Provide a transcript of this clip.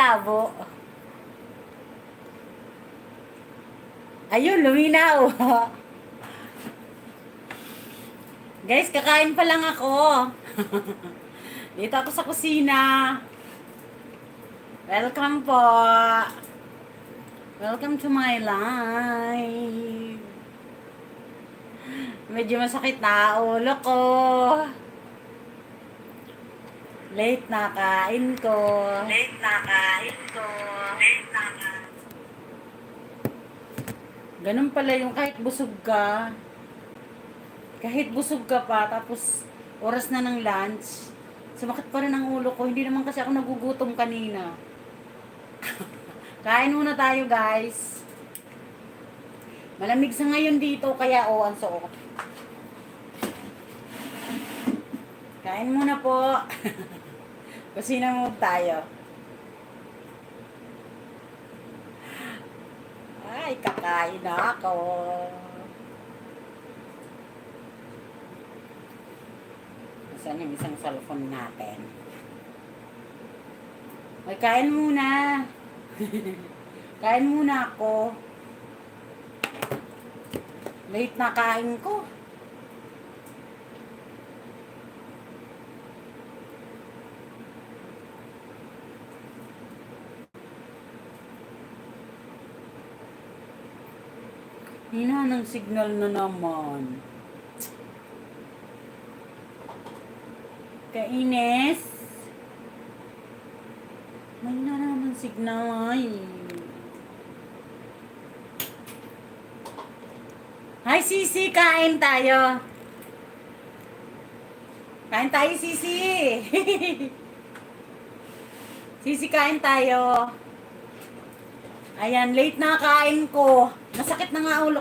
malabo. Ayun, luminaw. Guys, kakain pa lang ako. Dito ako sa kusina. Welcome po. Welcome to my life. Medyo masakit na ulo ko. Late na kain ko. Late na kain ko. Late na kain. Ganun pala yung kahit busog ka. Kahit busog ka pa, tapos oras na ng lunch, sumakit pa rin ang ulo ko. Hindi naman kasi ako nagugutom kanina. Kain muna tayo, guys. Malamig sa ngayon dito, kaya ang suot. Kain muna po. Kusina mo tayo. Ay, kakain na ako. Saan yung isang cellphone natin? Ay, kain muna. Kain muna ako. Late na kain ko. Hina ng signal na naman. Kainis. May na naman signal. Hi, Sisi. Kain tayo. Kain tayo, Sisi. Sisi, kain tayo. Ayan, late na kain ko. Masakit na nga ulo.